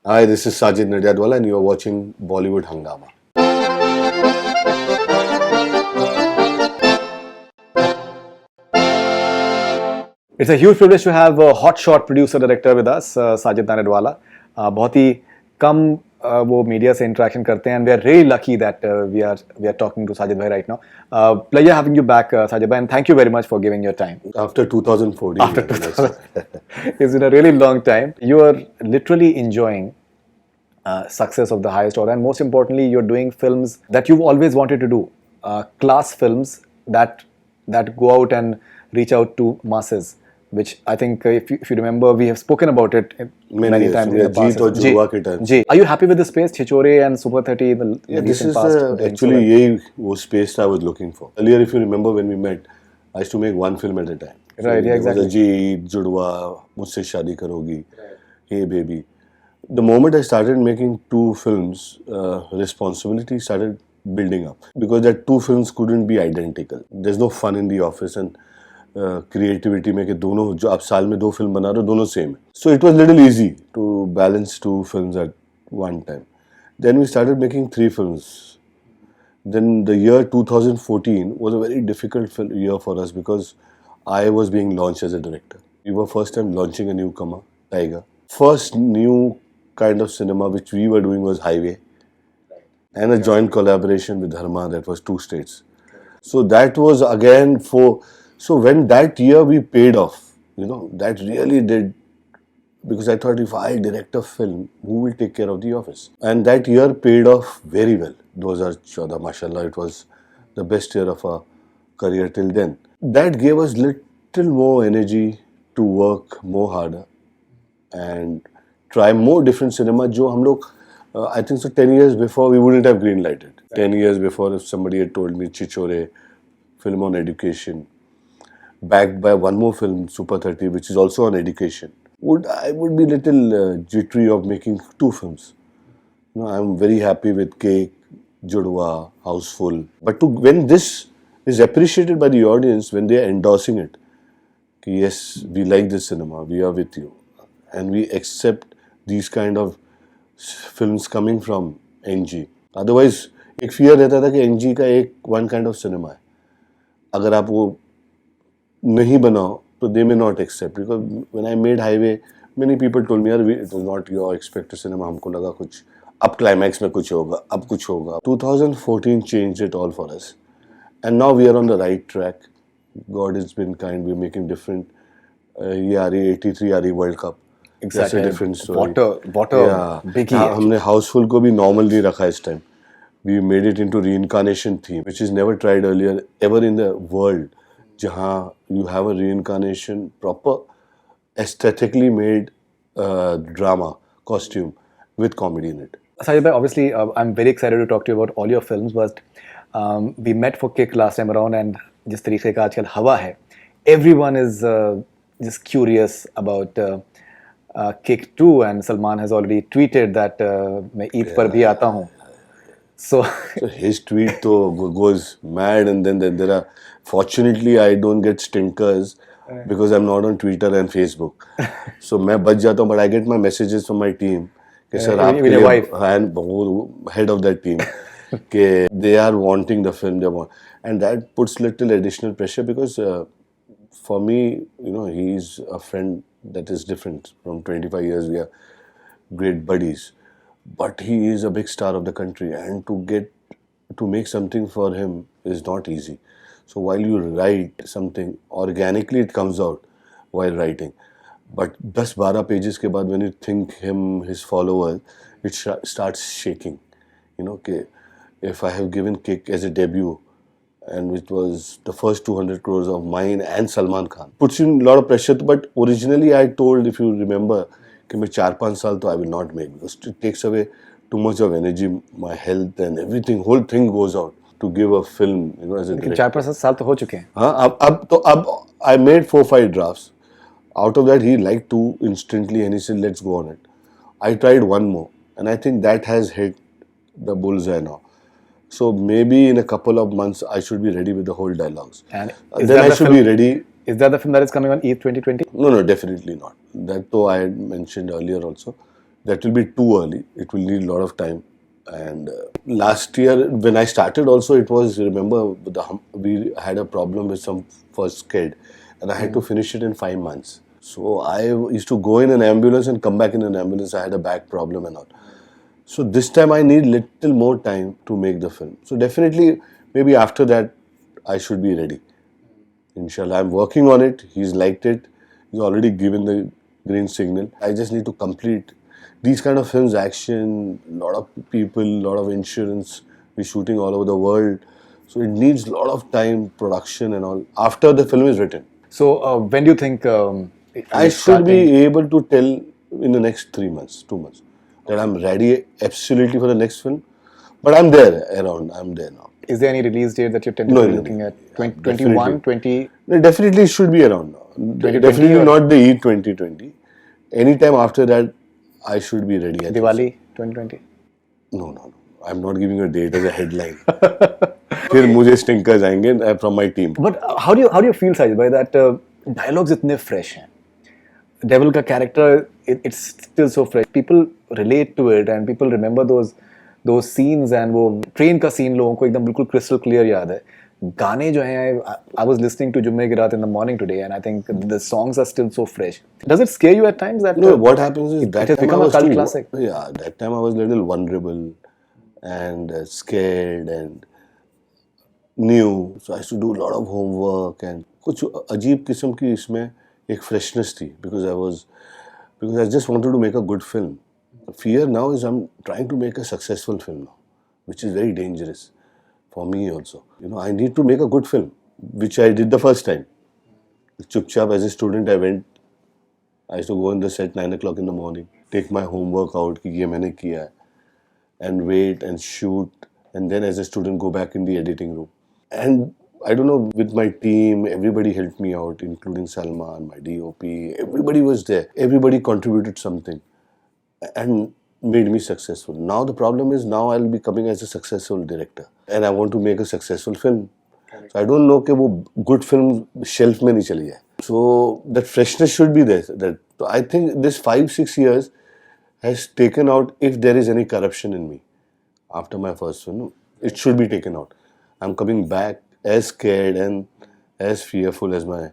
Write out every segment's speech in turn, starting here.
Hi, this is Sajid Nadiadwala and you are watching Bollywood Hungama. It's a huge privilege to have a hotshot producer director with us, Sajid Nadiadwala. बहुत ही कम वो media से interaction करते हैं, and we are really lucky that we are talking to Sajid bhai right now. Pleasure having you back, Sajid bhai, and thank you very much for giving your time. After 2014. After 2000, it's been a really long time. You are literally enjoying success of the highest order, and most importantly, you're doing films that you've always wanted to do, class films that go out and reach out to masses. Which I think, if you remember, we have spoken about it many years, times yeah, in the past. Jeet और जुड़वा के time. Ji, are you happy with the space, Chichore and Super 30 in the This recent is past? actually यही वो space I was looking for. Earlier, if you remember when we met, I used to make one film at a time. Right, yeah, exactly. There was a Jeet, जुड़वा, मुझसे शादी करोगी, Hey Baby. The moment I started making two films, responsibility started building up because that two films couldn't be identical. There's no fun in the office and creativity में कि दोनों जो आप साल में दो फिल्म बना रहे हो दोनों सेम है. So it was little easy to balance two films at one time. Then we started making three films. Then the year 2014 was a very difficult year for us because I was being launched as a director. We were first time launching a newcomer, Tiger. First new kind of cinema which we were doing was Highway and a joint collaboration with Dharma that was two states. So that was again so when that year we paid off, that really did, because I thought if I direct a film, who will take care of the office? And that year paid off very well. 2014, mashallah, it was the best year of our career till then. That gave us little more energy to work more harder and try more different cinema. जो हम लोग, I think so 10 years before we wouldn't have green lighted. 10 years before, if somebody had told me Chichore, film on education, backed by one more film, Super 30, which is also on education, I would be little jittery of making two films. I'm very happy with Cake, Judwa, Houseful. But when this is appreciated by the audience, when they are endorsing it, yes, we like this cinema, we are with you, and we accept these kind of films coming from NG. Otherwise, एक fear रहता था कि NG का एक one kind of cinema है. अगर आप वो नहीं बनाओ तो they may not accept, because when I made Highway, many people told me यार it was not your expected cinema, हमको लगा कुछ अब climax में कुछ होगा, अब कुछ होगा. 2014 changed it all for us, and now we are on the right track. God has been kind. We're making different. ये आ रही 83 आ रही World Cup. Exactly. That's a different story. What a biggie. हमने Houseful को भी normal नहीं रखा इस time. We made it into reincarnation theme, which is never tried earlier ever in the world. जहाँ you have a reincarnation, proper aesthetically made drama costume with comedy in it. Sajid bhai, obviously, I'm very excited to talk to you about all your films, but we met for Kick last time around, and जिस तरीके का आजकल हवा है, everyone is just curious about Kick 2, and Salman has already tweeted that मैं ईद पर भी आता हूँ. So his tweet goes mad, and then there are, fortunately I don't get stinkers because I'm not on Twitter and Facebook. So मैं बच जाता हूँ, but I get my messages from my team कि सर आपके लिए, and head of that team कि they are wanting the film, they want, and that puts little additional pressure because for me, he's a friend that is different. From 25 years we are great buddies. But he is a big star of the country, and to make something for him is not easy. So while you write something, organically it comes out while writing. But 10-12 pages के बाद, when you think him, his followers, it starts shaking. If I have given Kick as a debut, and it was the first 200 crores of mine and Salman Khan, puts in a lot of pressure. But originally I told, if you remember, कि मैं 4-5 साल तो I will not make, because it takes away too much of energy, my health and everything, whole thing goes out to give a film, as a director. 4-5 साल तो हो चुके हैं. हाँ, अब I made 4-5 drafts. Out of that, he liked 2 instantly, and he said, let's go on it. I tried one more, and I think that has hit the bullseye now. So maybe in a couple of months, I should be ready with the whole dialogues. And then I should be ready. Is that the film that is coming on Eid 2020? No, definitely not. That though I had mentioned earlier also. That will be too early. It will need a lot of time. And last year, when I started, also it was, remember, we had a problem with some first kid, and I had to finish it in 5 months. So I used to go in an ambulance and come back in an ambulance. I had a back problem and all. So this time I need little more time to make the film. So definitely, maybe after that, I should be ready. Inshallah, I'm working on it. He's liked it. He's already given the green signal. I just need to complete these kind of films, action, lot of people, lot of insurance. We're shooting all over the world. So it needs a lot of time, production and all. After the film is written. So when do you think I should be able to tell in the next 3 months, 2 months, that I'm ready absolutely for the next film. But I'm there around. I'm there now. Is there any release date that you're tentatively looking at? 21, 20? Definitely should be around now. Definitely not the Eid 2020. Anytime after that, I should be ready. Diwali 2020? No. I'm not giving a date as a headline. फिर मुझे stinkers आएंगे from my team. But how do you feel, Sajid, by that dialogues इतने fresh हैं? Devil का character, it's still so fresh. People relate to it and people remember those scenes, and वो train का scene लोगों को एकदम बिल्कुल crystal clear याद है. गाने जो हैं, I was listening to जुम्मे की रात in the morning today, and I think the songs are still so fresh. Does it scare you at times that No, what happens is that has time I become a was cult too, classic? Yeah, that time I was a little vulnerable and scared and new. So I used to do a lot of homework and कुछ अजीब किस्म की इसमें एक freshness थी because I just wanted to make a good film. The fear now is I'm trying to make a successful film now, which is very dangerous for me also. I need to make a good film, which I did the first time. Chupchap, as a student, I used to go in the set 9 o'clock in the morning, take my homework out, कि ये मैंने किया है, and wait and shoot, and then as a student go back in the editing room. And I don't know, with my team, everybody helped me out, including Salman, my DOP, everybody was there. Everybody contributed something and made me successful. Now the problem is, now I'll be coming as a successful director and I want to make a successful film. So I don't know कि वो good film shelf में नहीं चली जाए. So that freshness should be there. I think this 5-6 years has taken out, if there is any corruption in me after my first film, it should be taken out. I'm coming back as scared and as fearful as my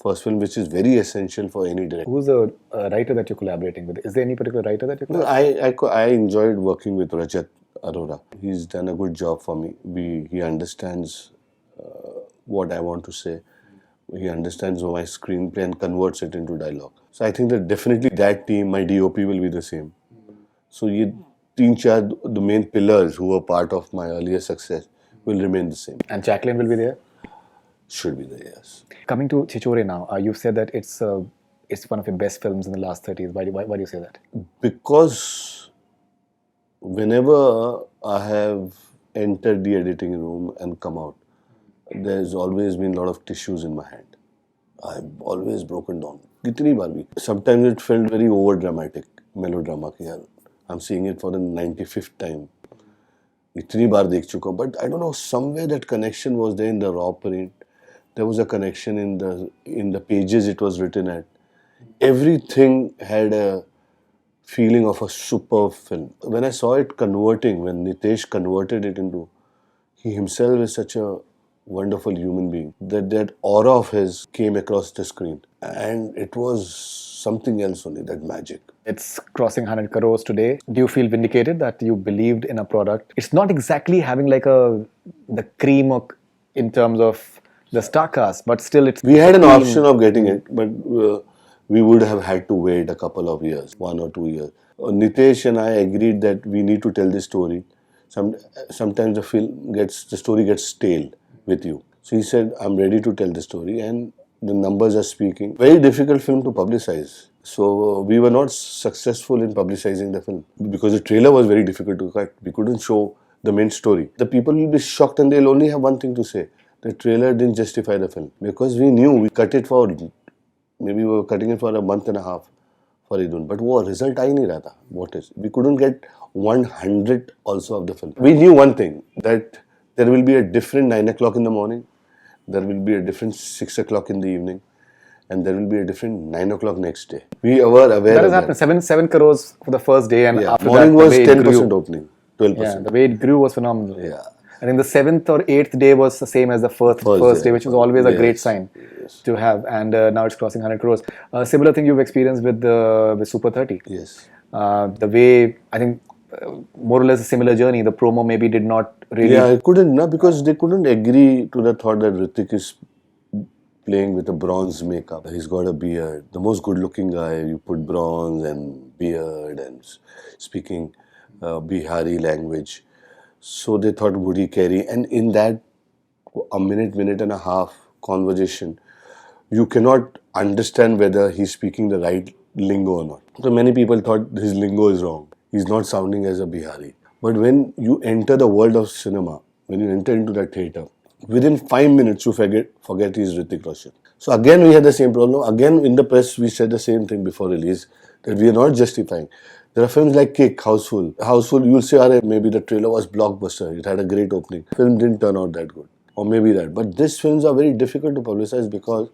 first film, which is very essential for any director. Who's the writer that you're collaborating with? Is there any particular writer that you're collaborating No, I enjoyed working with Rajat Arora. He's done a good job for me. He understands what I want to say. He understands my screenplay and converts it into dialogue. So I think that definitely that team, my DOP will be the same. So ये 3-4 the main pillars who were part of my earlier success will remain the same. And Jacqueline will be there? Should be there, yes. Coming to Chichore now, you've said that it's one of your best films in the last 30 years. Why do you say that? Because whenever I have entered the editing room and come out, there's always been a lot of tissues in my hand. I've always broken down. कितनी बार भी. Sometimes it felt very over dramatic, melodrama कि यार, I'm seeing it for the 95th time. इतनी बार देख चुका हूँ, but I don't know, somewhere that connection was there in the raw print. There was a connection in the pages it was written at. Everything had a feeling of a superb film. When I saw it converting, when Nitesh converted it into, he himself is such a wonderful human being, that aura of his came across the screen, and it was something else only, that magic. It's crossing 100 crores today. Do you feel vindicated that you believed in a product? It's not exactly having like the cream in terms of the star cast, but still it's... We had an option of getting it, but we would have had to wait a couple of years, 1 or 2 years. Nitesh and I agreed that we need to tell this story. Sometimes the story gets stale with you. So he said, I'm ready to tell the story, and the numbers are speaking. Very difficult film to publicize. So we were not successful in publicizing the film because the trailer was very difficult to cut. We couldn't show the main story. The people will be shocked and they'll only have one thing to say. The trailer didn't justify the film because we knew we cut it for, maybe we were cutting it for a month and a half, Faridoon. But वो result आ ही नहीं रहा था. What is? We couldn't get 100 also of the film. We knew one thing, that there will be a different 9 o'clock in the morning. There will be a different 6 o'clock in the evening. and there will be a different 9 o'clock next day. We were aware That of has happened. Seven crores for the first day, and Yeah, after morning that, was the way it 10% grew. opening, 12%. Yeah, the way it grew was phenomenal. Yeah. I think the 7th or 8th day was the same as the first day, which is always a great sign to have. And now it's crossing 100 crores. Similar thing you've experienced with Super 30. Yes. The way, I think, more or less a similar journey. The promo maybe did not really. Yeah, I couldn't, no, because they couldn't agree to the thought that Hrithik is playing with a bronze makeup. He's got a beard. The most good-looking guy, you put bronze and beard and speaking Bihari language. So they thought, would he carry? And in that a minute and a half conversation, you cannot understand whether he's speaking the right lingo or not. So many people thought his lingo is wrong. He's not sounding as a Bihari. But when you enter the world of cinema, when you enter into that theatre, within 5 minutes you forget he's Hrithik Roshan. So again we had the same problem. Again in the press we said the same thing before release, that we are not justifying. There are films like Kick, Houseful. Houseful, you'll say, maybe the trailer was blockbuster. It had a great opening. Film didn't turn out that good. Or maybe that. But these films are very difficult to publicize because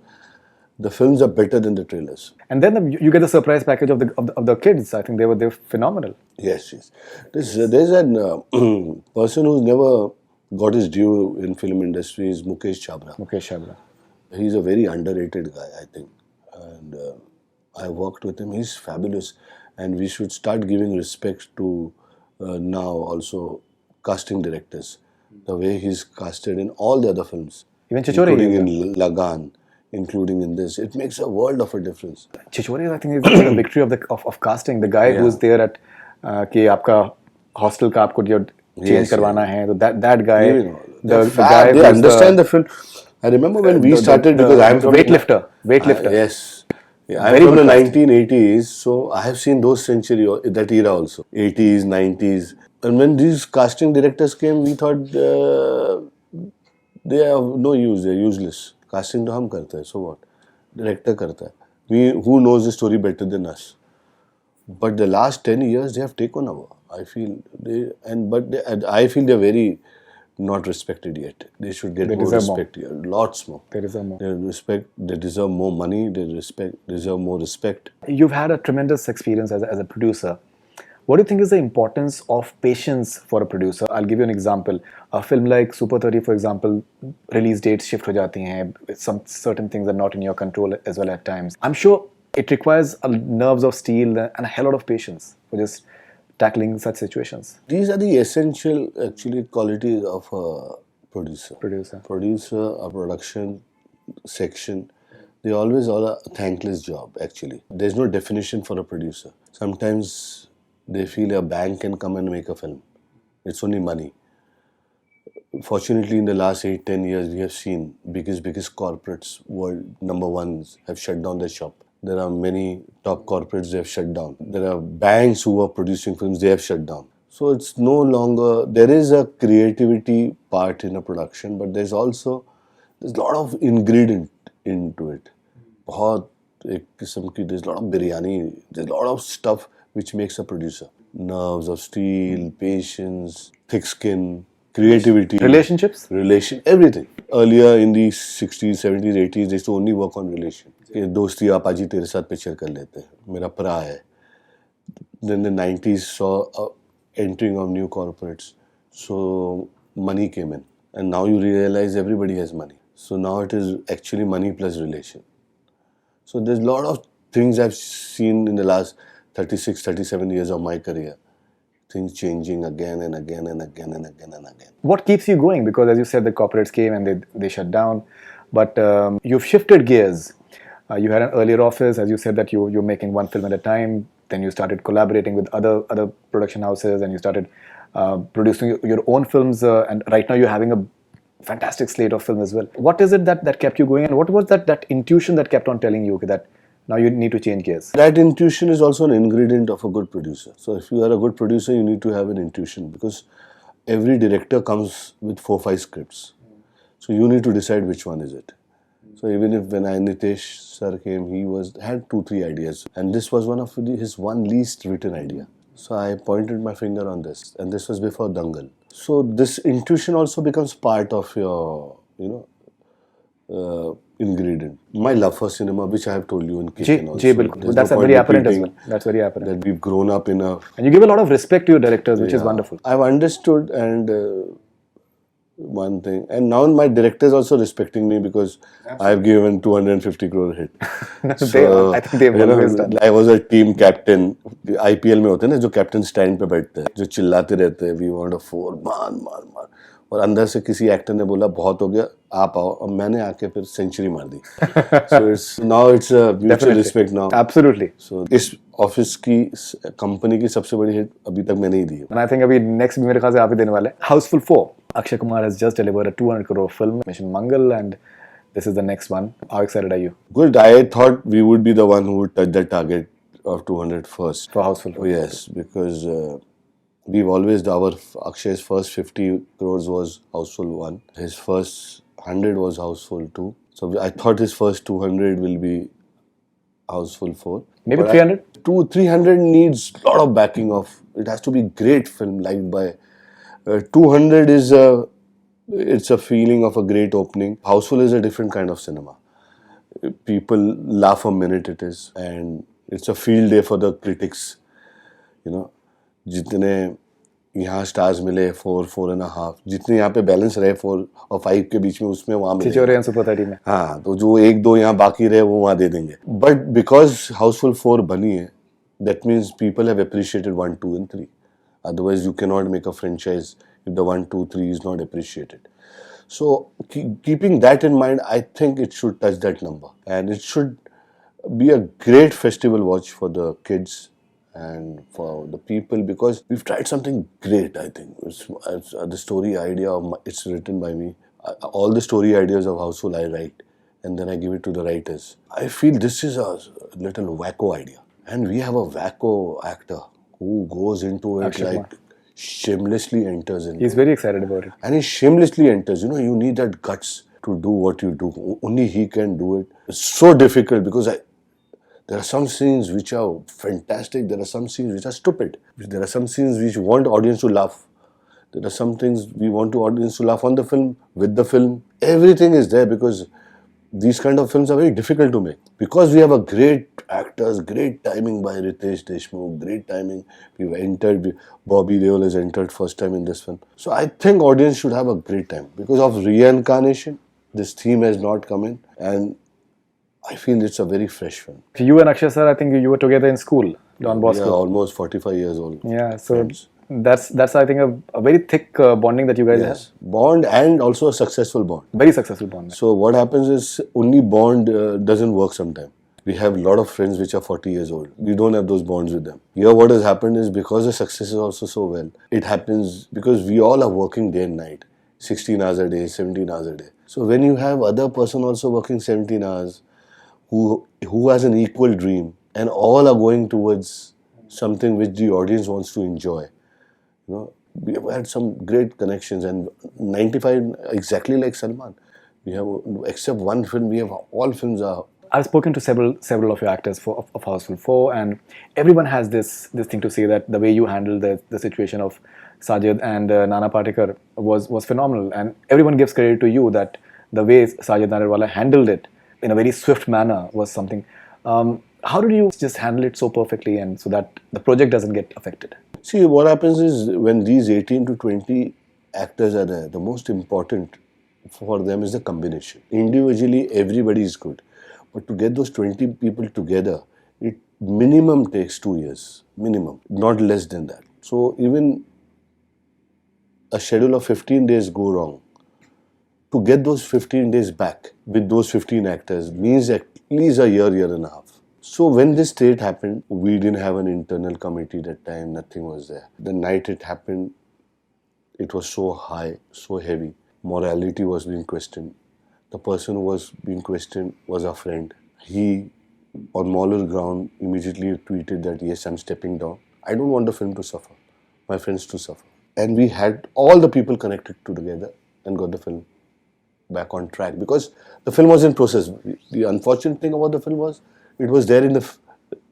the films are better than the trailers. And then you get the surprise package of the kids. I think they're phenomenal. Yes. There's a person who's never got his due in film industry is Mukesh Chabra. He's a very underrated guy, I think. And I worked with him. He's fabulous. And we should start giving respect to now also casting directors. The way he's casted in all the other films. Even Chichore. Including in Lagan, including in this. It makes a world of a difference. Chichore, I think, is a victory of casting. The guy who's there at कि आपका hostel का आपको जो change करवाना है, so that guy, the guy they understand the film. I remember when we started, because I'm from weightlifter. Yes. Yeah, I'm from the 1980s, so I have seen those century, that era also. 80s, 90s. And when these casting directors came, we thought they have no use, they're useless. Casting to hum karta hai, so what? Director karta hai. Who knows the story better than us? But the last 10 years, they have taken over. I feel I feel they're very not respected yet. They should get more respect here. Lots more. They deserve more. They deserve more money. They deserve more respect. You've had a tremendous experience as a producer. What do you think is the importance of patience for a producer? I'll give you an example. A film like Super 30, for example, release dates shift ho jati hain. Some certain things are not in your control as well at times. I'm sure it requires nerves of steel and a hell lot of patience for just tackling such situations. These are the essential, actually, qualities of a producer. A production section. They always are a thankless job, actually. There's no definition for a producer. Sometimes they feel a bank can come and make a film. It's only money. Fortunately, in the last 8-10 years, we have seen biggest corporates, world number ones, have shut down their shop. There are many top corporates they have shut down. There are banks who are producing films, they have shut down. So it's no longer, there is a creativity part in a production, but there's a lot of ingredient into it. There's a lot of biryani, there's a lot of stuff which makes a producer. Nerves of steel, patience, thick skin, creativity. Relationships? Everything. Earlier in the 60s, 70s, 80s, they used to only work on relation. दोस्ती आपाजी तेरे साथ picture कर लेते हैं, मेरा प्रा है. Then the 90s saw entering of new corporates. So money came in. And now you realize everybody has money. So now it is actually money plus relation. So there's a lot of things I've seen in the last 36, 37 years of my career. Things changing again and again and again and again and again. What keeps you going? Because as you said, the corporates came and they shut down. But you've shifted gears. You had an earlier office, as you said, that you're making one film at a time. Then you started collaborating with other production houses, and you started producing your own films. And right now you're having a fantastic slate of films as well. What is it that kept you going, and what was that intuition that kept on telling you that now you need to change gears? That intuition is also an ingredient of a good producer. So if you are a good producer, you need to have an intuition, because every director comes with 4-5 scripts. So you need to decide which one is it. So even if when Nitesh sir came, he had 2-3 ideas, and this was one of his least written idea. So I pointed my finger on this, and this was before Dangal. So this intuition also becomes part of your, ingredient. My love for cinema, which I have told you in ji kitchen also. जी बिल्कुल. There's That's no point very apparent as repeating well. That's very apparent. that we've grown up in a. And you give a lot of respect to your directors, which is Yeah. wonderful. I've understood, and one thing, and now my directors also respecting me because I've given 250 crore hit. They are. I think they've you know, always done. I was a team captain. IPL में होते हैं ना जो captain stand पे बैठते हैं जो चिल्लाते रहते हैं वी वांट अ फोर मान मान मान और अंदर से किसी एक्टर ने बोला बहुत हो गया आप आओ और मैंने आके फिर सेंचुरी मार दी so it's now it's a mutual respect now Absolutely. So इस ऑफिस की कंपनी की सबसे बड़ी हिट अभी तक मैंने ही दी है And I think अभी next भी मेरे ख्याल से आप ही देने वाले. Houseful 4. Akshay Kumar has just delivered a 200 crore film, Mission Mangal, and this is the next one. How excited are you Good. I thought we would be the one who would touch the target of 200 first. for Houseful 4? Oh, yes, because we've always, Akshay's first 50 crores was Houseful 1. His first 100 was Houseful 2. So I thought his first 200 will be Houseful 4. Maybe But 300? 300 needs a lot of backing of, it has to be great film liked by, 200 is it's a feeling of a great opening. Houseful is a different kind of cinema. People laugh a minute it is, and it's a field day for the critics. You know, जितने यहाँ stars मिले 4, 4.5, जितने यहाँ पे balance रहे 4 और 5 के बीच में उसमें वहाँ मिले. Chichore and Super 30 में. हाँ, तो जो 1-2 यहाँ बाकी रहे वो वहाँ दे देंगे. But because Houseful 4 बनी है, that means people have appreciated 1, 2 and 3. Otherwise, you cannot make a franchise if the 1, 2, 3 is not appreciated. So, keeping that in mind, I think it should touch that number. And it should be a great festival watch for the kids and for the people because we've tried something great, I think. It's the story idea, it's written by me. All the story ideas of Houseful I write and then I give it to the writers. I feel this is a little wacko idea. And we have a wacko actor who goes into it Akshay like shamelessly enters in. He's very excited about it. And he shamelessly enters. You know, you need that guts to do what you do. Only he can do it. It's so difficult because there are some scenes which are fantastic. There are some scenes which are stupid. There are some scenes which want audience to laugh. There are some things we want to audience to laugh on the film, with the film. Everything is there because these kind of films are very difficult to make. Because we have a great actors, great timing by Ritesh Deshmukh, great timing. We've entered, Bobby Deol has entered first time in this film. So I think audience should have a great time. Because of reincarnation, this theme has not come in and I feel it's a very fresh film. You and Akshay sir, I think you were together in school, Don Bosco. Yeah, almost 45 years old. Yeah, so Friends. that's I think a very thick bonding that you guys have. Yes, bond and also a successful bond. Very successful bond. So what happens is only bond doesn't work sometimes. We have a lot of friends which are 40 years old. We don't have those bonds with them. Here what has happened is because the success is also so well, it happens because we all are working day and night. 16 hours a day, 17 hours a day. So when you have other person also working 17 hours, who has an equal dream and all are going towards something which the audience wants to enjoy. You know, we have had some great connections and 95 exactly like Salman. We have except one film, we have all films are. I've spoken to several of your actors of Houseful 4 and everyone has this thing to say that the way you handled the situation of Sajid and Nana Patekar was phenomenal and everyone gives credit to you that the way Sajid Nadiadwala handled it in a very swift manner was something. How did you just handle it so perfectly and so that the project doesn't get affected? See, what happens is when these 18 to 20 actors are there, the most important for them is the combination. Individually, everybody is good. But to get those 20 people together, it minimum takes 2 years. Minimum. Not less than that. So even a schedule of 15 days go wrong. To get those 15 days back with those 15 actors means at least a year and a half. So when this state happened, we didn't have an internal committee that time, nothing was there. The night it happened, it was so high, so heavy. Morality was being questioned. The person who was being questioned was our friend. He, on moral ground, immediately tweeted that, yes, I'm stepping down. I don't want the film to suffer, my friends to suffer. And we had all the people connected together and got the film back on track because the film was in process. The unfortunate thing about the film was it was there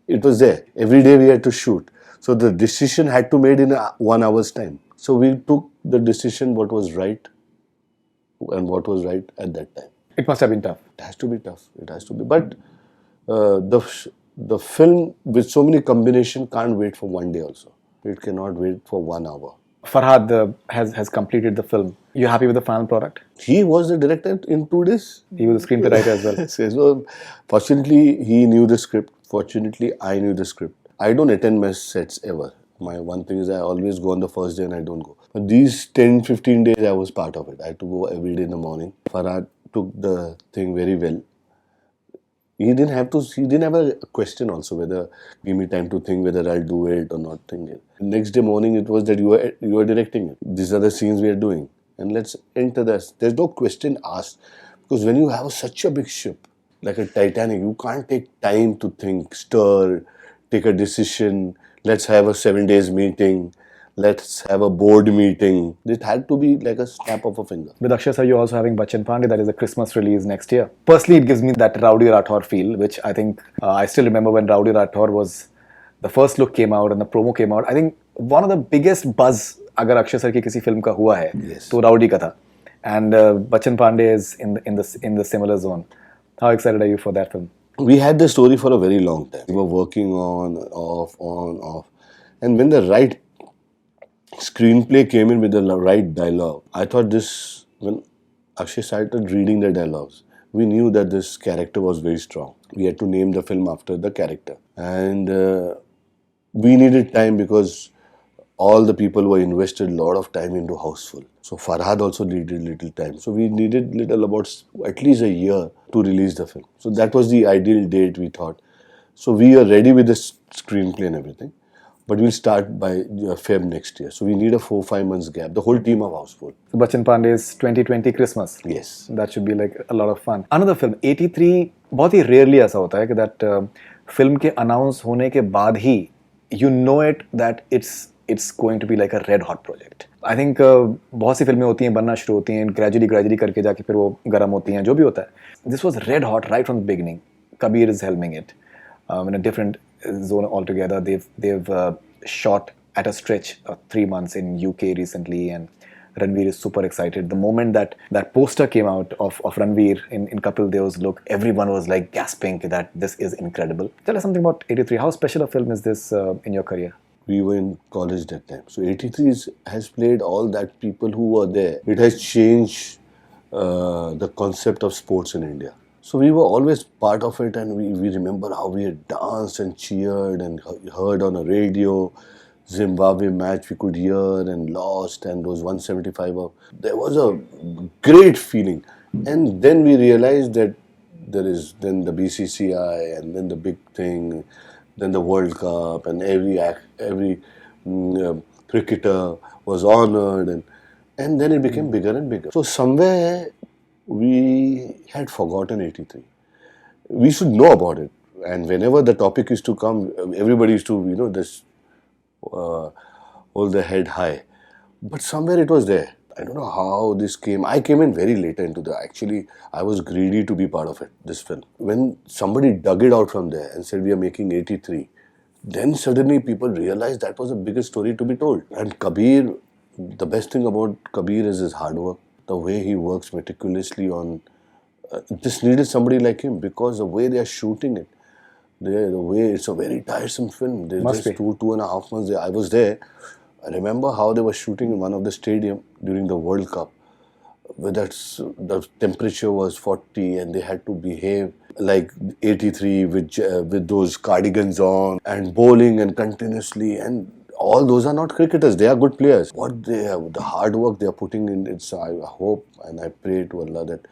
it was there. Every day we had to shoot. So the decision had to be made in 1 hour's time. So we took the decision what was right and what was right at that time. It must have been tough. It has to be tough. It has to be. But the film with so many combination can't wait for one day also. It cannot wait for 1 hour. Farhad has completed the film. You happy with the final product? He was the director in 2 days. He was the screenplay writer as well. Yes, so fortunately, he knew the script. Fortunately, I knew the script. I don't attend my sets ever. My one thing is I always go on the first day and I don't go. But these 10, 15 days, I was part of it. I had to go every day in the morning. Farhad took the thing very well. He didn't have a question also whether, give me time to think whether I'll do it or not think it. Next day morning, it was that you are directing it. These are the scenes we are doing. And let's enter this. There's no question asked. Because when you have such a big ship, like a Titanic, you can't take time to think, stir, take a decision. Let's have a 7 days meeting. Let's have a board meeting. It had to be like a snap of a finger. With Akshay sir, you're also having Bachchan Pandey. That is a Christmas release next year. Personally, it gives me that Rowdy Rathore feel, which I think I still remember when Rowdy Rathore was, the first look came out and the promo came out. I think one of the biggest buzz अगर Akshay sir की किसी film का हुआ है तो rowdy का था. And Bachchan Pandey is in the similar zone. How excited are you for that film? We had the story for a very long time. We were working on, off. And when the right screenplay came in with the right dialogue, I thought when Akshay started reading the dialogues, we knew that this character was very strong. We had to name the film after the character. And we needed time because all the people were invested a lot of time into Houseful. So Farhad also needed little time. So we needed about at least a year to release the film. So that was the ideal date, we thought. So we are ready with the screenplay and everything. But we'll start by Feb next year. So we need a 4-5 months gap. The whole team of Houseful. So Bachchan Pandey's 2020 Christmas. Yes. That should be like a lot of fun. Another film, 83, बहुत ही rarely ऐसा होता है कि that film के announce होने के बाद ही you know it that it's going to be like a red hot project. I think बहुत सी फिल्में होती हैं, बनना शुरू होती हैं, gradually करके जाके फिर वो गर्म होती हैं, जो भी होता है. This was red hot right from the beginning. Kabir is helming it in a different zone altogether. They've shot at a stretch 3 months in UK recently, and Ranveer is super excited. The moment that poster came out of Ranveer in Kapil Dev's look, everyone was like gasping that this is incredible. Tell us something about 83. How special a film is this in your career? We were in college that time. So 83 has played all that people who were there. It has changed the concept of sports in India. So we were always part of it, and we remember how we had danced and cheered and heard on a radio. Zimbabwe match we could hear and lost, and those 175 up. There was a great feeling. And then we realized that there is then the BCCI and then the big thing, then the World Cup, and every cricketer was honored, and then it became bigger and bigger. So somewhere we had forgotten 83. We should know about it, and whenever the topic used to come, everybody used to just hold their head high. But somewhere it was there. I don't know how this came. I came in very late into the. Actually, I was greedy to be part of it, this film. When somebody dug it out from there and said we are making 83, then suddenly people realized that was the biggest story to be told. And Kabir, the best thing about Kabir is his hard work. The way he works meticulously on. This needed somebody like him, because the way they are shooting it, the way it's a very tiresome film. There's Must just be. 2.5 months there. I was there. I remember how they were shooting in one of the stadium during the World Cup, where the temperature was 40 and they had to behave like 83 with those cardigans on and bowling and continuously, and all those are not cricketers. They are good players. What they have, the hard work they are putting in, I hope and I pray to Allah that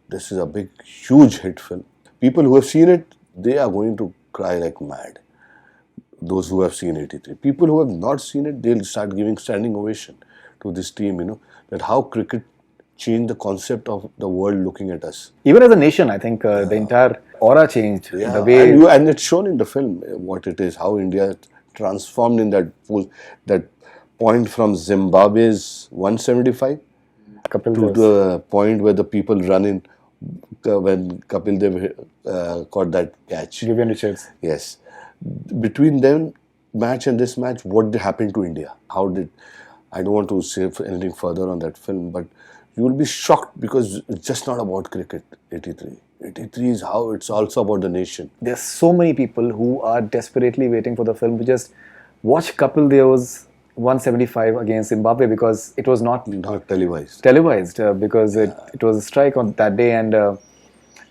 this is a big, huge hit film. People who have seen it, they are going to cry like mad. Those who have seen 83. People who have not seen it, they'll start giving standing ovation to this team, that how cricket changed the concept of the world looking at us. Even as a nation, I think the entire aura changed. Yeah, The way and it's shown in the film what it is, how India transformed in that point from Zimbabwe's 175 Kapil to Dev's. the point where the people run in when Kapil Dev caught that catch. Vivian Richards. Yes. Between them match and this match, what happened to India? I don't want to say anything further on that film, but You will be shocked because it's just not about cricket. 83. 83 is how it's also about the nation. There's so many people who are desperately waiting for the film to just watch Kapil Dev's 175 against Zimbabwe because it was not televised. Because it was a strike on that day, and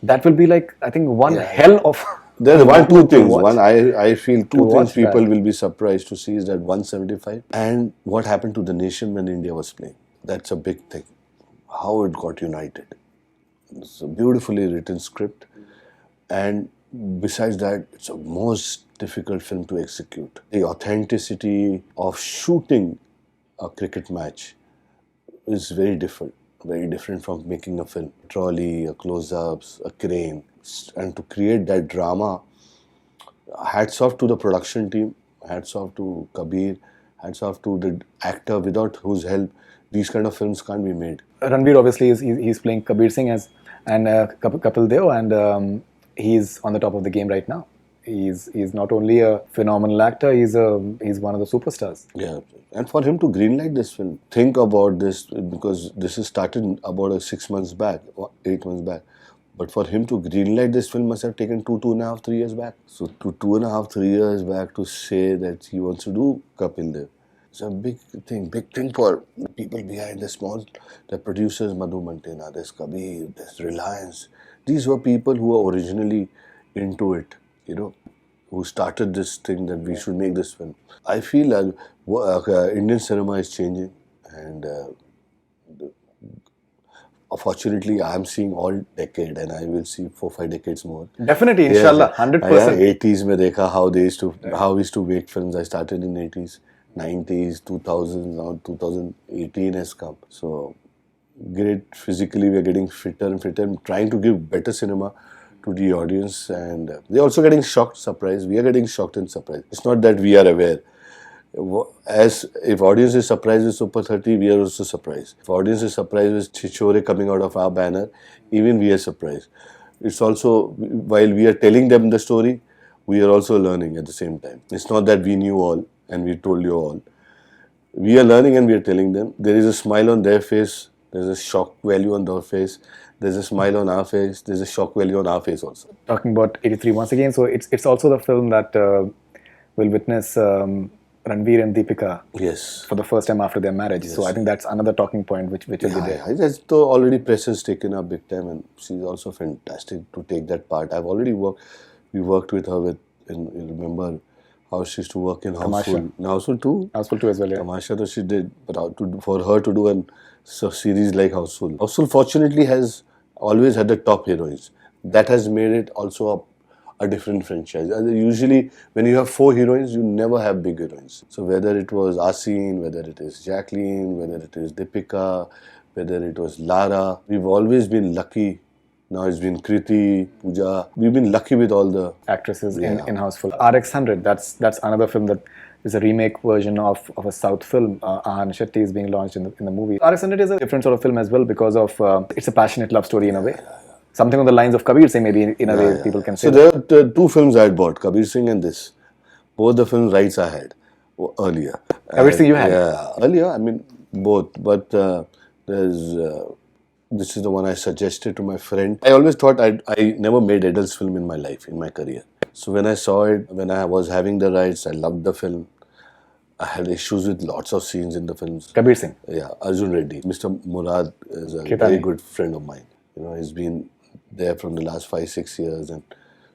that will be like, I think, one hell of. There are two things. One, I feel two things people that. will be surprised to see is that 175 and what happened to the nation when India was playing. That's a big thing. How it got united. It's a beautifully written script, and besides that, it's a most difficult film to execute. The authenticity of shooting a cricket match is very different from making a film. Trolley, a close-ups, a crane, and to create that drama, hats off to the production team, hats off to Kabir, hats off to the actor without whose help these kind of films can't be made. Ranveer obviously he's playing Kabir Singh and Kapil Dev, and he's on the top of the game right now. He's not only a phenomenal actor, he's one of the superstars. Yeah, and for him to greenlight this film, think about this, because this is started about 6 months back, or 8 months back. But for him to greenlight this film must have taken 2.5, 3 years back. So to 2.5, 3 years back to say that he wants to do Kapil Dev. It's a big thing for the people behind the producers, Madhu Mantena, there's Kabir, there's Reliance. These were people who were originally into it, who started this thing that we should make this film. I feel Indian cinema is changing, and fortunately I am seeing all decade, and I will see 4-5 decades more. Definitely, inshallah, 100%. 80s mein dekha how we used to make films. I started in 80s. 90s, 2000s, now 2018 has come. So, great. Physically, we are getting fitter and fitter, trying to give better cinema to the audience, and they're also getting shocked, surprised. We are getting shocked and surprised. It's not that we are aware. As if audience is surprised with Super 30, we are also surprised. If audience is surprised with Chichore coming out of our banner, even we are surprised. It's also, while we are telling them the story, we are also learning at the same time. It's not that we knew all and we told you all. We are learning and we are telling them. There is a smile on their face. There's a shock value on their face. There's a smile on our face. There's a shock value on our face also. Talking about 83 once again, so it's also the film that will witness Ranveer and Deepika for the first time after their marriage. Yes. So I think that's another talking point which will be there. That's already press has taken up big time, and she's also fantastic to take that part. I've already worked with her you remember how she used to work in Houseful. Houseful 2? Houseful 2 as well, yeah. Tamasha though she did, but for her to do a series like Houseful. Houseful fortunately has always had the top heroines. That has made it also a different franchise. Usually when you have 4 heroines, you never have big heroines. So whether it was Asin, whether it is Jacqueline, whether it is Deepika, whether it was Lara, we've always been lucky. Now it's been Kriti, Pooja. We've been lucky with all the actresses in Houseful. RX100, that's another film that is a remake version of a South film. Ahan Shetty is being launched in the movie. RX100 is a different sort of film as well because of it's a passionate love story in a way. Something on the lines of Kabir Singh, maybe in a way people can say. So there are 2 films I had bought, Kabir Singh and this. Both the films rights I had earlier. Kabir Singh you had? Yeah, earlier, I mean both. But this is the one I suggested to my friend. I always thought I never made adults film in my life, in my career. So when I saw it, when I was having the rights, I loved the film. I had issues with lots of scenes in the films. Kabir Singh? Yeah, Arjun Reddy. Mr. Murad is a Khetani. very good friend of mine. He's been there from the last 5-6 years, and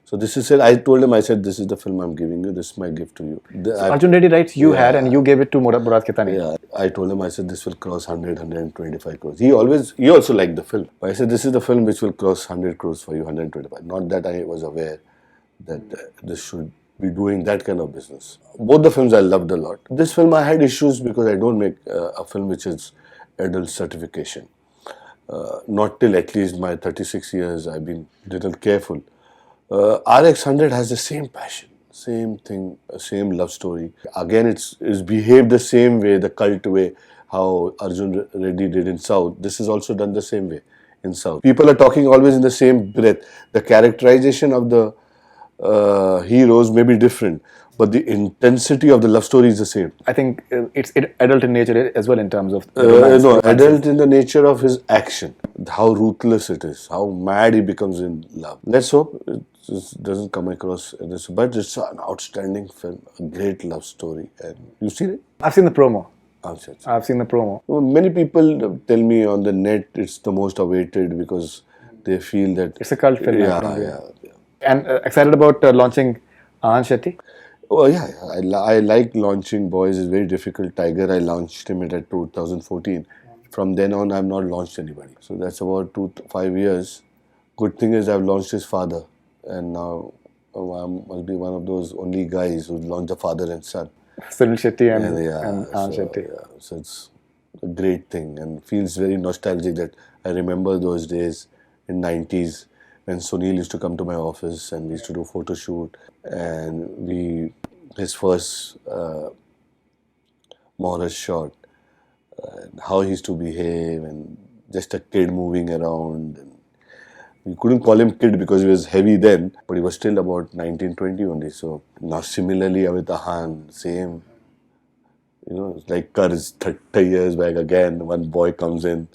so this is it. I told him, I said, this is the film I'm giving you. This is my gift to you. Arjun Reddy rights you had, and you gave it to Murad Khetani. Yeah, I told him, I said, this will cross 100, 125 crores. He also liked the film. But I said, this is the film which will cross 100 crores for you, 125. Not that I was aware that this should be doing that kind of business. Both the films I loved a lot. This film I had issues because I don't make a film which is adult certification. Not till at least my 36 years I've been little careful. RX100 has the same passion, same thing, same love story. Again, it's behaved the same way, the cult way, how Arjun Reddy did in South. This is also done the same way in South. People are talking always in the same breath. The characterization of the heroes may be different, but the intensity of the love story is the same. I think it's adult in nature as well in terms of romance, No, romances. adult in the nature of his action, how ruthless it is, how mad he becomes in love. Let's hope it just doesn't come across this, but it's an outstanding film, a great love story. And you seen it? I've seen the promo. Ahan Shetty. I've seen the promo. Well, many people tell me on the net it's the most awaited because they feel that It's a cult film. Yeah, I think. yeah. And excited about launching Ahan Shetty? Oh yeah, I like launching boys. It's very difficult. Tiger, I launched him at 2014. From then on, I've not launched anybody. So that's about 5 years. Good thing is I've launched his father, and now I must be one of those only guys who launched the father and son. Sunil Shetty and Ahan so, Shetty. yeah, so it's a great thing and feels very nostalgic that I remember those days in 90s when Sunil used to come to my office and we used to do photo shoot and his first Morris shot and how he used to behave and just a kid moving around. And we couldn't call him kid because he was heavy then, but he was still about 19, 20 only. So now similarly with Ahan, same. You know, it's like Curse 30 years back again. One boy comes in,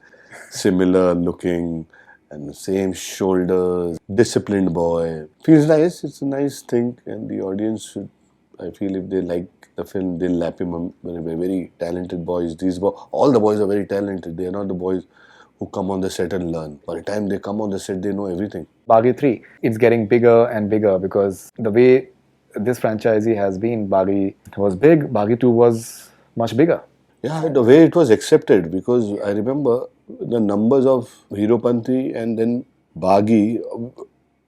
similar looking, and the same shoulders, disciplined boy. Feels nice. It's a nice thing, and the audience should. I feel if they like the film, they'll lap him up. They're very talented boys. All the boys are very talented. They are not the boys who come on the set and learn. By the time they come on the set, they know everything. Baaghi 3, it's getting bigger and bigger because the way this franchisee has been, Baaghi was big, Baaghi 2 was much bigger. Yeah, the way it was accepted, because I remember the numbers of Heropanthi and then Baaghi,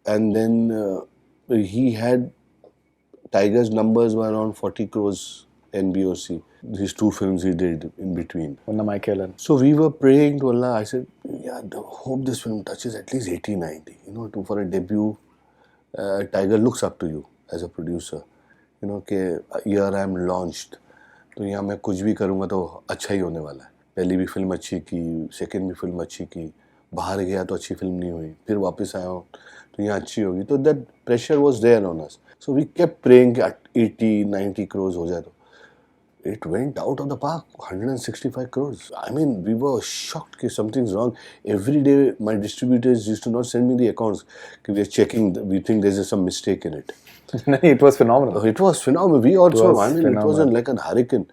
and then he had Tiger's numbers were around 40 crores NBOC. These two films he did in between. Unna Michael. So we were praying to Allah. I said, yeah, hope this film touches at least 80, 90. You know, for a debut, Tiger looks up to you as a producer. You know, कि here I am launched. तो यहाँ मैं कुछ भी करूँगा तो अच्छा ही होने वाला है. पहली भी फिल्म अच्छी की, सेकंड भी फिल्म अच्छी की, बाहर गया तो अच्छी फिल्म नहीं हुई, फिर वापस आया तो यहाँ अच्छी होगी. तो that pressure was there on us. So we kept praying कि 80, 90 crores हो जाए तो. It went out of the park, 165 crores. I mean, we were shocked that something's wrong. Every day, my distributors used to not send me the accounts. We are checking, we think there's some mistake in it. It was phenomenal. It was phenomenal. We also, it wasn't like a hurricane.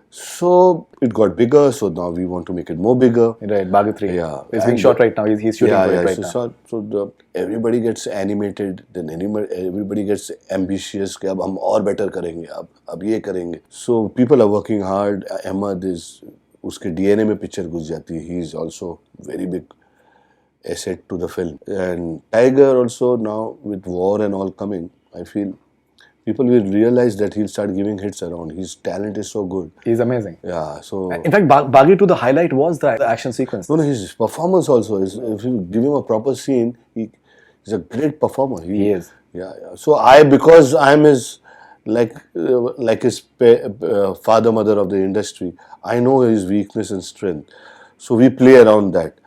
So it got bigger, so now we want to make it more bigger. Right, Baaghi 3. Yeah. It's being shot right now. He's shooting for it right now. So everybody gets animated, then everybody gets ambitious कि अब हम और better करेंगे, अब ये करेंगे. So people are working hard. Ahmed is, उसके DNA में picture घुस जाती है. He is also very big asset to the film. And Tiger also now with war and all coming, I feel people will realize that he'll start giving hits around. His talent is so good. He's amazing. Yeah, so... In fact, Baaghi 2, the highlight was the action sequence. No, his performance also is, if you give him a proper scene, he's a great performer. He is. Yeah. So because I'm his, like his father, mother of the industry, I know his weakness and strength. So we play around that.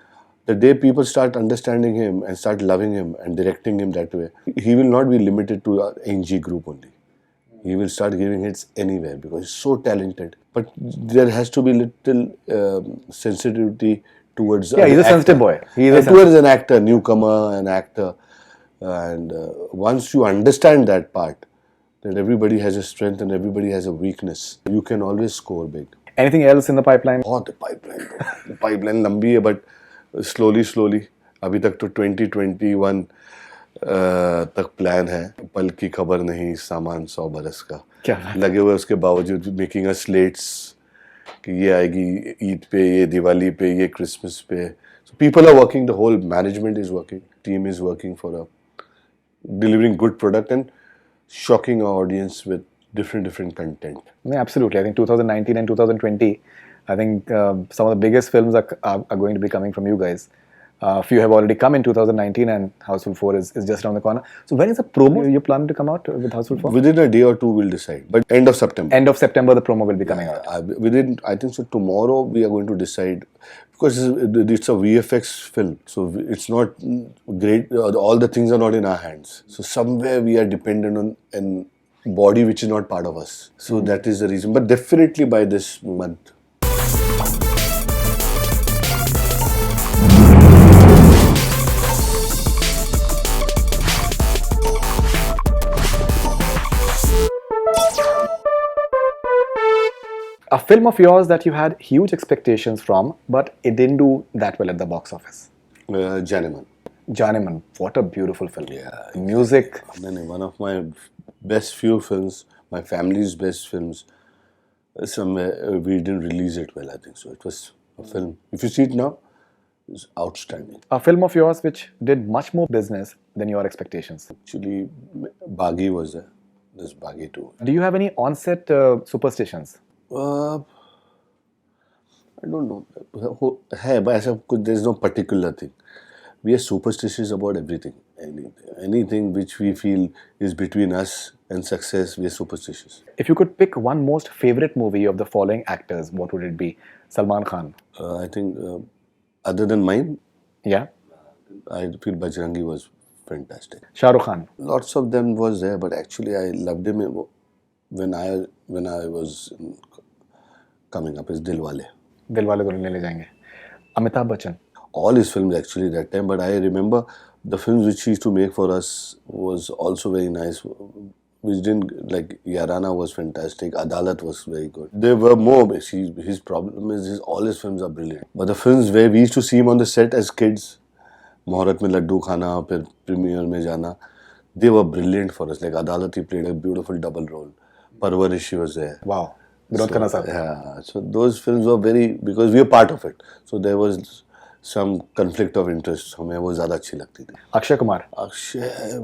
The day people start understanding him and start loving him and directing him that way, he will not be limited to our NG group only. He will start giving hits anywhere because he's so talented. But there has to be little sensitivity towards he's a sensitive boy. Towards an actor, newcomer, an actor. And once you understand that part, that everybody has a strength and everybody has a weakness, you can always score big. Anything else in the pipeline? Oh, the pipeline लंबी है, but slowly. अभी तक तो 2021 तक plan है. पल की खबर नहीं, सामान 100 बरस का. क्या लगे हुए उसके बावजूद मेकिंग अ स्लेट्स कि ये आएगी ईद पे, ये दिवाली पे, ये क्रिसमस पे. So people are working, the whole management is working, team is working for delivering good product and shocking our audience with different content. Yeah, absolutely. I think 2019 and 2020, I think some of the biggest films are going to be coming from you guys. Few have already come in 2019 and Houseful 4 is just around the corner. So when is the promo you're planning to come out with Houseful 4? Within a day or two, we'll decide. But end of September. End of September, the promo will be coming out. I think so. Tomorrow we are going to decide, because it's a VFX film, so it's not great. All the things are not in our hands. So somewhere we are dependent on an body which is not part of us. So that is the reason. But definitely by this month. A film of yours that you had huge expectations from, but it didn't do that well at the box office. Janeman. Janeman, what a beautiful film. Yeah. Music. One of my best few films, my family's best films. Somewhere we didn't release it well, I think so. It was a film. If you see it now, it's outstanding. A film of yours which did much more business than your expectations. Actually, Baaghi was there. There's Baaghi too. Do you have any on-set superstitions? I don't know. Hey, but there's no particular thing. We are superstitious about everything. Anything which we feel is between us and success, we are superstitious. If you could pick one most favorite movie of the following actors, what would it be? Salman Khan. I think, other than mine, Yeah. I feel Bajrangi was fantastic. Shah Rukh Khan. Lots of them was there, but actually I loved him when I was coming up as Dilwale. Dilwale Dulhania Le Jayenge. Amitabh Bachchan. All his films actually that time, but I remember the films which he used to make for us was also very nice. Which didn't, like Yarana was fantastic, Adalat was very good. There were more. His problem is all his films are brilliant. But the films where we used to see him on the set as kids, Moharat mein Laddu Khana, फिर premiere में जाना, they were brilliant for us. Like Adalat, he played a beautiful double role. Parvarish, he was there. Wow. Vinod Khanna sahab. Yeah, so those films were because we were part of it. So there was some conflict of interest. हमें वो ज़्यादा अच्छी लगती थी. Akshay Kumar. Akshay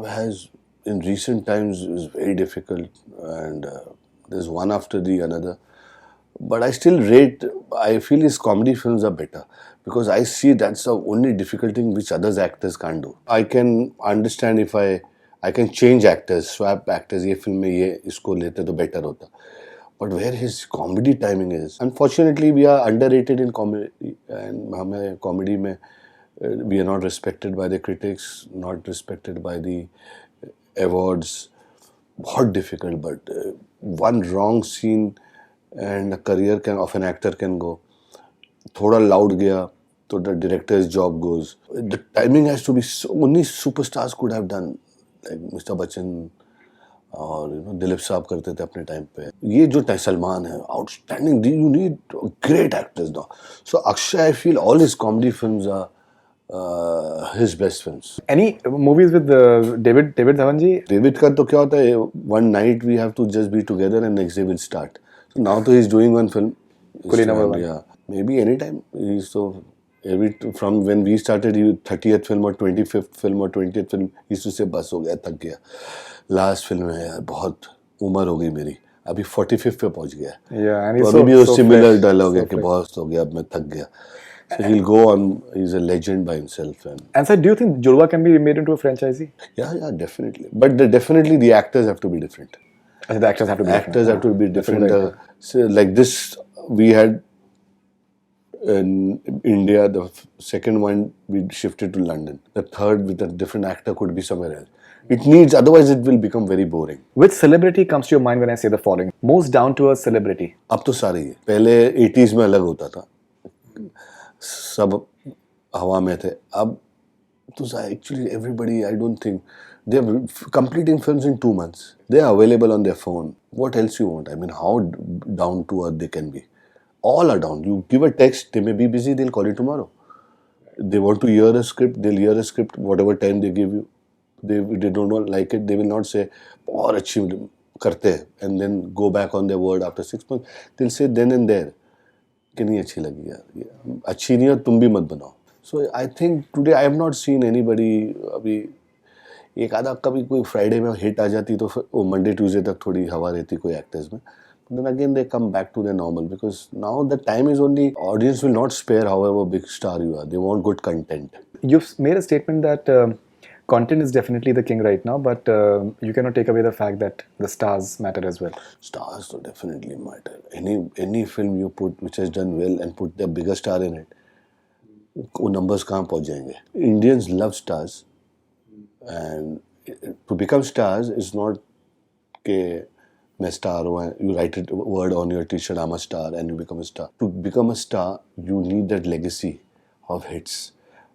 has, in recent times, is very difficult, and there's one after the another. But I still I feel his comedy films are better, because I see that's the only difficult thing which other actors can't do. I can understand if I can change actors, swap actors, ये film में ये इसको लेते तो better होता. But where his comedy timing is, unfortunately, we are underrated in comedy, and हमें comedy में we are not respected by the critics, not respected by the awards. बहुत difficult, but one wrong scene and a career of an actor can go. थोड़ा loud गया, so the director's job goes. The timing has to be only superstars could have done, like Mr. Bachchan और दिलीप साहब करते थे अपने time पे. ये जो सलमान है, outstanding. You need great actors now. So Akshay, I feel all his comedy films are his best films. Any movies with David Dhawan ji? David का तो क्या होता है, one night we have to just be together and next day we'll start. So now तो he's doing one film. Kuli number one. Yeah, maybe anytime. From when we started, 30th film or 25th film or 20th film, he used to say बस हो गया, थक गया. Last film है यार, बहुत उम्र हो गई मेरी, अभी 45th पे पहुंच गया. Yeah, and तो अभी भी वो similar डायलॉग है कि बहुत हो गया, अब मैं थक गया. So he'll go on. He's a legend by himself. And sir, do you think Jurwa can be made into a franchisee? Yeah, definitely. But definitely the actors have to be different. The actors have to be actors have to be different. So like this, we had in India, the second one we shifted to London. The third with a different actor could be somewhere else. It needs, otherwise it will become very boring. Which celebrity comes to your mind when I say the following? Most down to earth celebrity. अब तो सारे ही. पहले 80s में अलग होता था. सब हवा में थे. अब तो actually everybody, I don't think they're completing films in 2 months. They are available on their phone. What else you want? I mean, how down to earth they can be. All are down. You give a text, they may be busy, they'll call you tomorrow. They want to hear a script, they'll hear a script whatever time they give you. They don't like it, they will not say और अच्छी करते हैं and then go back on their word after 6 months. They'll say then and there कि नहीं अच्छी लगी यार, अच्छी नहीं है तुम भी मत बनाओ. So I think today I have not seen anybody. अभी एक आधा कभी कोई फ्राइडे में हिट आ जाती तो वो मंडे ट्यूसडे तक थोड़ी हवा रहती कोई एक्टर्स में. Then again they come back to their normal, because now the time is only, audience will not spare however big star you are. They want good content. you've made a statement that content is definitely the king right now, but you cannot take away the fact that the stars matter as well. Stars तो definitely matter. Any film you put which has done well and put the bigger star in it, वो numbers कहाँ पहुँच जाएंगे? Indians love stars, and to become stars is not के मैं star हूँ. You write a word on your T-shirt, I'm a star, and you become a star. To become a star, you need that legacy of hits.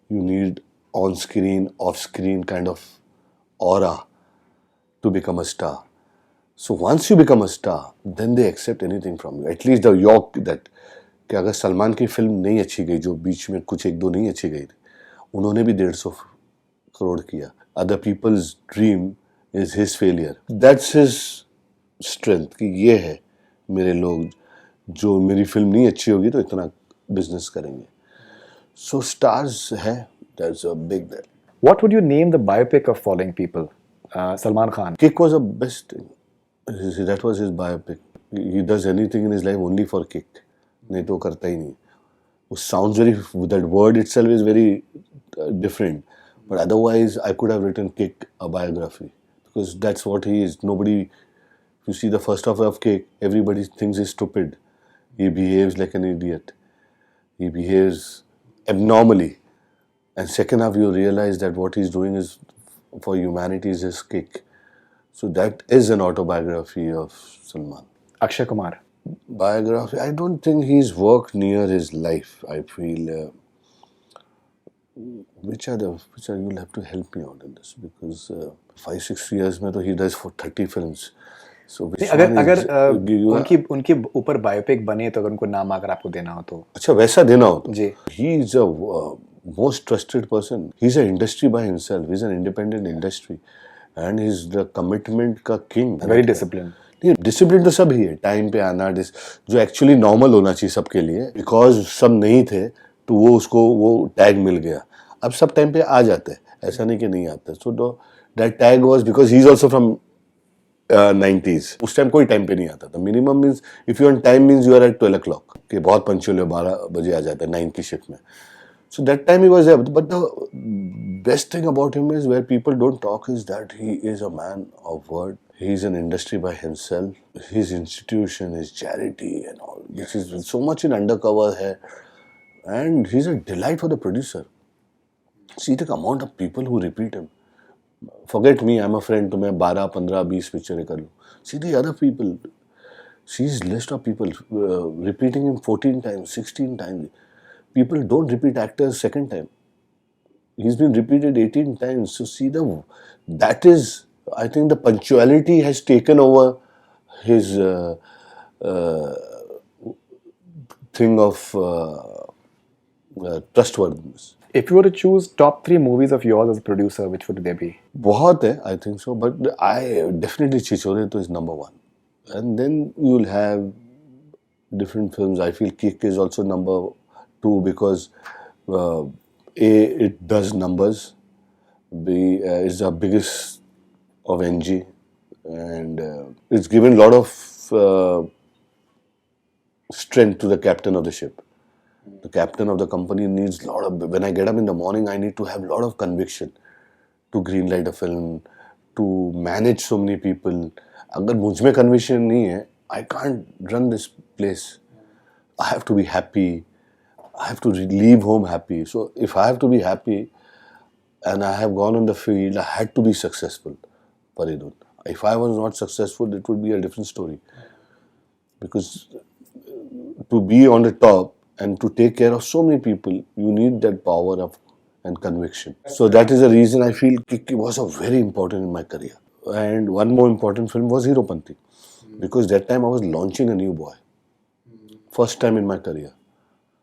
You need on-screen, off-screen kind of aura to become a star. So once you become a star, then they accept anything from you. At least the york that कि अगर सलमान की film नहीं अच्छी गई, जो बीच में कुछ एक दो नहीं अच्छी गई थी, उन्होंने भी 150 करोड़ किया. Other people's dream is his failure. That's his strength कि ये है मेरे लोग, जो मेरी फिल्म नहीं अच्छी होगी तो इतना बिजनेस करेंगे. So stars है, that's a big deal. What would you name the biopic of following people? Salman Khan. Kick was the best thing. That was his biopic. He does anything in his life only for kick. नहीं तो करता ही नहीं. It sounds very, that word itself is very different. But otherwise, I could have written Kick, a biography. Because that's what he is. Nobody, if you see the first half of Kick, everybody thinks he's stupid. He behaves like an idiot. He behaves abnormally. And second half, you realize that what he's doing is for humanity is his kick. So that is an autobiography of Salman. Akshay Kumar. Biography, I don't think he's worked near his life. I feel you'll have to help me out in this, because 5-6 years में तो he does for 30 films. So which अगर उनकी ऊपर biopic बने तो अगर उनको नाम अगर आपको देना हो तो अच्छा वैसा देना हो तो जी. He is a most trusted person. He's an industry by himself. He's an independent industry, and he's the commitment का king. Very disciplined. डिसिप्लिन तो सब ही है. टाइम पे आना, जो एक्चुअली नॉर्मल होना चाहिए सबके लिए, बिकॉज सब नहीं थे तो वो उसको वो टैग मिल गया. अब सब टाइम पे आ जाते हैं, ऐसा नहीं कि नहीं आता. So that tag was because he is also from 90s. उस टाइम कोई टाइम पे नहीं आता था. Minimum means if you on time means you are at 12 o'clock कि बहुत पंक्चुअल है, 12 बजे आ जाता है 9 की शिफ्ट में. So that time he was there. But the best thing about him is where people don't talk is that he is a man of word. He's an industry by himself. His institution, his charity and all. This is so much in undercover here. And he's a delight for the producer. See the amount of people who repeat him. Forget me, I'm a friend. तो मैं 12, 15, 20 पिक्चरें कर लूँ. See the other people. See his list of people repeating him 14 times, 16 times. People don't repeat actors second time. He's been repeated 18 times. So see that is, I think the punctuality has taken over his thing of trustworthiness. If you were to choose top 3 movies of yours as a producer, which would they be? बहुत है, I think so. But I definitely Chichore to is number 1. And then you'll have different films. I feel Kick is also number 2 because A, it does numbers. B, is the biggest of NG, and it's given a lot of strength to the captain of the ship. The captain of the company needs a lot of. When I get up in the morning, I need to have a lot of conviction to greenlight a film, to manage so many people. अगर मुझ में conviction नहीं है, I can't run this place. I have to be happy. I have to leave home happy. So if I have to be happy and I have gone on the field, I had to be successful. Faridoon. If I was not successful, it would be a different story. Because to be on the top and to take care of so many people, you need that power of and conviction. So that is the reason I feel Kick was a very important in my career. And one more important film was Hero Panti. Because that time I was launching a new boy. First time in my career.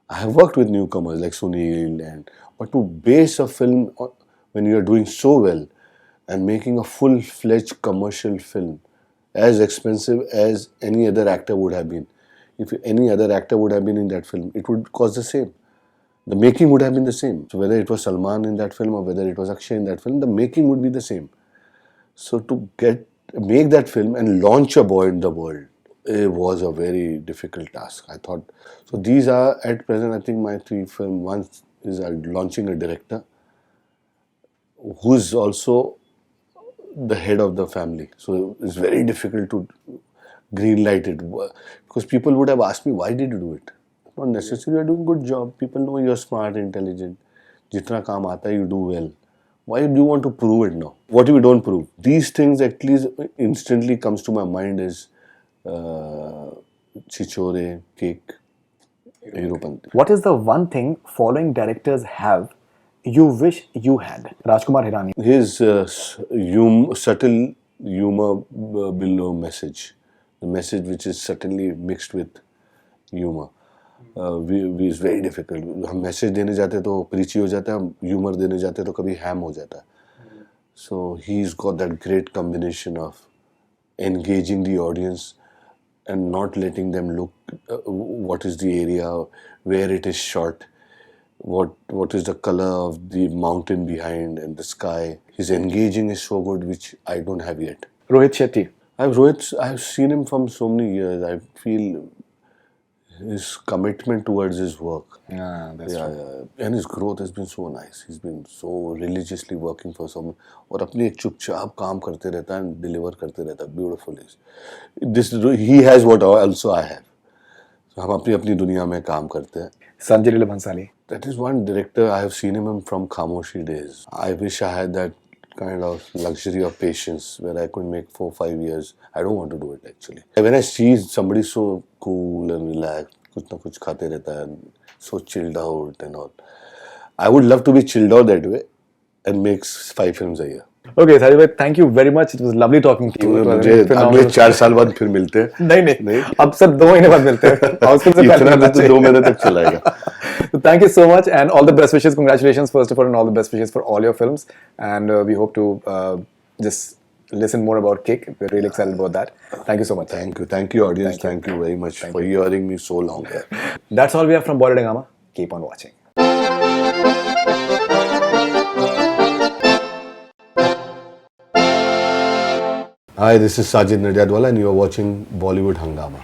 I have worked with newcomers like Sunil, but to base a film when you are doing so well and making a full-fledged commercial film as expensive as any other actor would have been. If any other actor would have been in that film, it would cost the same. The making would have been the same. So whether it was Salman in that film or whether it was Akshay in that film, the making would be the same. So to make that film and launch a boy in the world, it was a very difficult task, I thought. So these are at present, I think, my 3 films. One is launching a director. who's also the head of the family. So it's very difficult to green light it because people would have asked me, why did you do it? Not necessarily, you're doing good job. People know you're smart, intelligent. Jitna kaam aata hai, you do well. Why do you want to prove it now? What if you don't prove? These things at least instantly comes to my mind is Chichore, cake, Heropant. What is the one thing following directors have you wish you had? Rajkumar Hirani. His subtle humor below message, the message which is certainly mixed with humor. We is very difficult. हम message देने जाते तो preachy हो जाता है, हम humor देने जाते तो कभी ham हो जाता है. So he's got that great combination of engaging the audience and not letting them look what is the area, where it is shot, what is the color of the mountain behind and the sky. His engaging is so good, which I don't have yet. Rohit Shetty. I've seen him from so many years. I feel his commitment towards his work. That's true. And his growth has been so nice. He's been so religiously working for someone. और अपने एक चुपचाप काम करते रहता है and deliver करते रहता है. Beautiful is. This he has what also I have. So हम अपनी अपनी दुनिया में काम करते हैं. Sanjay Leela Bhansali. That is one director I have seen him from Khamoshi days. I wish I had that kind of luxury of patience where I could make 4-5 years. I don't want to do it actually. When I see somebody so cool and relaxed, कुछ ना कुछ खाते रहता है, so chilled out and all. I would love to be chilled out that way and make 5 films a year. Okay, Sajid bhai, thank you very much. It was lovely talking to you. मुझे अगले 4 साल बाद फिर मिलते हैं. नहीं अब सब 2 महीने बाद मिलते हैं. Houseful से पहले मिलना तो 2 महीने तक चलाएगा. So thank you so much and all the best wishes. Congratulations first of all and all the best wishes for all your films. And we hope to just listen more about Kick. We're really excited about that. Thank you so much. Thank you audience. Thank you very much for hearing me so long. That's all we have from Bollywood Hungama. Keep on watching. Hi, this is Sajid Nadiadwala and you are watching Bollywood Hungama.